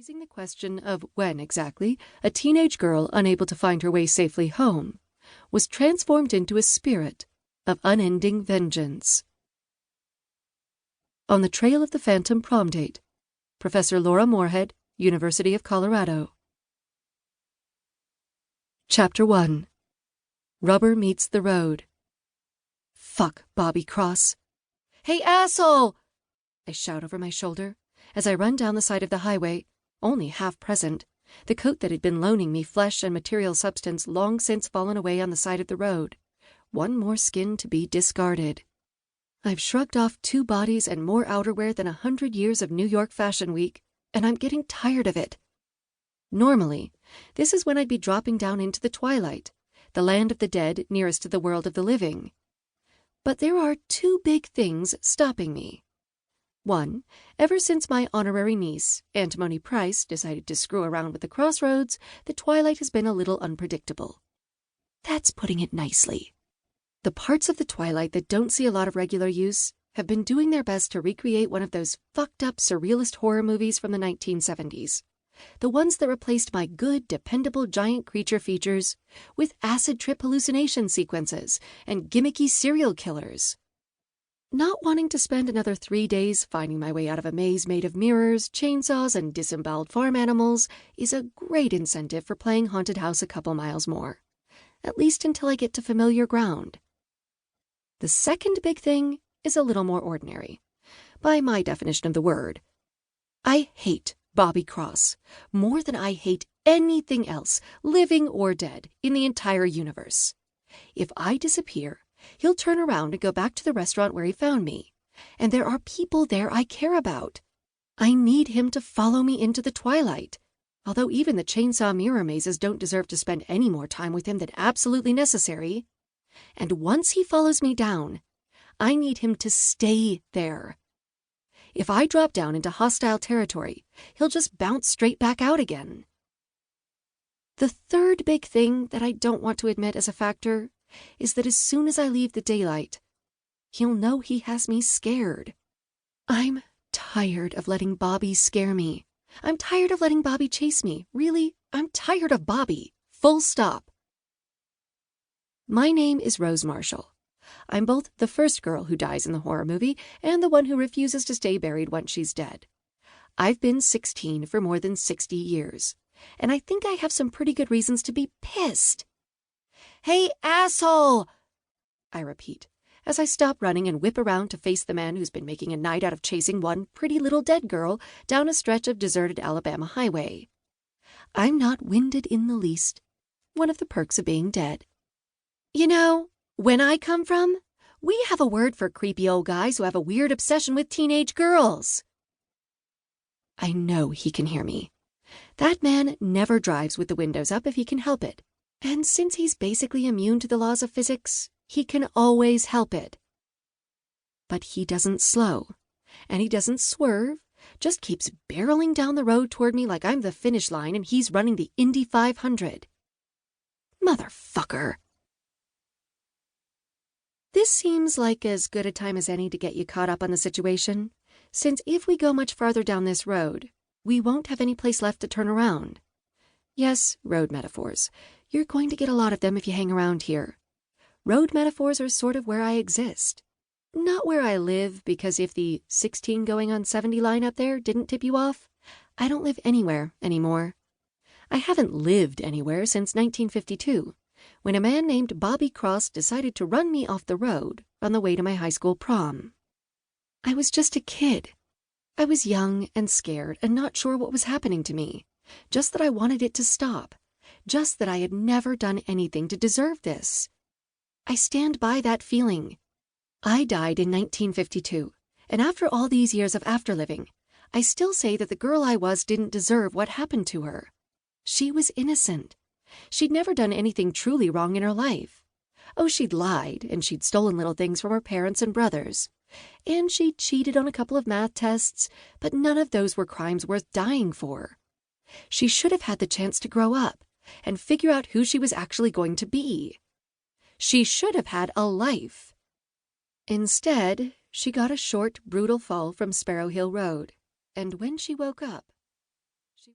raising the question of when exactly a teenage girl unable to find her way safely home was transformed into a spirit of unending vengeance. On the Trail of the Phantom Prom Date, Professor Laura Moorhead, University of Colorado. Chapter 1. Rubber Meets the Road. Fuck Bobby Cross. "Hey, asshole!" I shout over my shoulder as I run down the side of the highway, only half present, the coat that had been loaning me flesh and material substance long since fallen away on the side of the road, one more skin to be discarded. I've shrugged off 2 bodies and more outerwear than 100 years of New York Fashion Week, and I'm getting tired of it. Normally, this is when I'd be dropping down into the twilight, the land of the dead nearest to the world of the living. But there are 2 big things stopping me. 1, ever since my honorary niece, Antimony Price, decided to screw around with the crossroads, the twilight has been a little unpredictable. That's putting it nicely. The parts of the twilight that don't see a lot of regular use have been doing their best to recreate one of those fucked-up surrealist horror movies from the 1970s. The ones that replaced my good, dependable giant creature features with acid trip hallucination sequences and gimmicky serial killers. Not wanting to spend another 3 days finding my way out of a maze made of mirrors, chainsaws, and disemboweled farm animals is a great incentive for playing Haunted House a couple miles more, at least until I get to familiar ground. The second big thing is a little more ordinary, by my definition of the word. I hate Bobby Cross more than I hate anything else, living or dead, in the entire universe. If I disappear, he'll turn around and go back to the restaurant where he found me, and there are people there I care about. I need him to follow me into the twilight, although even the chainsaw mirror mazes don't deserve to spend any more time with him than absolutely necessary. And once he follows me down, I need him to stay there. If I drop down into hostile territory, he'll just bounce straight back out again. The third big thing that I don't want to admit as a factor is that as soon as I leave the daylight, he'll know he has me scared. I'm tired of letting Bobby scare me. I'm tired of letting Bobby chase me. Really, I'm tired of Bobby. Full stop. My name is Rose Marshall. I'm both the first girl who dies in the horror movie and the one who refuses to stay buried once she's dead. I've been 16 for more than 60 years, and I think I have some pretty good reasons to be pissed. "Hey, asshole!" I repeat, as I stop running and whip around to face the man who's been making a night out of chasing one pretty little dead girl down a stretch of deserted Alabama highway. I'm not winded in the least. One of the perks of being dead. You know, when I come from, we have a word for creepy old guys who have a weird obsession with teenage girls. I know he can hear me. That man never drives with the windows up if he can help it. And since he's basically immune to the laws of physics, he can always help it. But he doesn't slow, and he doesn't swerve, just keeps barreling down the road toward me like I'm the finish line and he's running the Indy 500. Motherfucker. This seems like as good a time as any to get you caught up on the situation, since if we go much farther down this road, we won't have any place left to turn around. Yes, road metaphors. You're going to get a lot of them if you hang around here. Road metaphors are sort of where I exist. Not where I live, because if the 16 going on 70 line up there didn't tip you off, I don't live anywhere anymore. I haven't lived anywhere since 1952, when a man named Bobby Cross decided to run me off the road on the way to my high school prom. I was just a kid. I was young and scared and not sure what was happening to me, just that I wanted it to stop, just that I had never done anything to deserve this. I stand by that feeling. I died in 1952, and after all these years of afterliving, I still say that the girl I was didn't deserve what happened to her. She was innocent. She'd never done anything truly wrong in her life. Oh, she'd lied, and she'd stolen little things from her parents and brothers. And she'd cheated on a couple of math tests, but none of those were crimes worth dying for. She should have had the chance to grow up and figure out who she was actually going to be. She should have had a life. Instead, she got a short, brutal fall from Sparrow Hill Road, and when she woke up,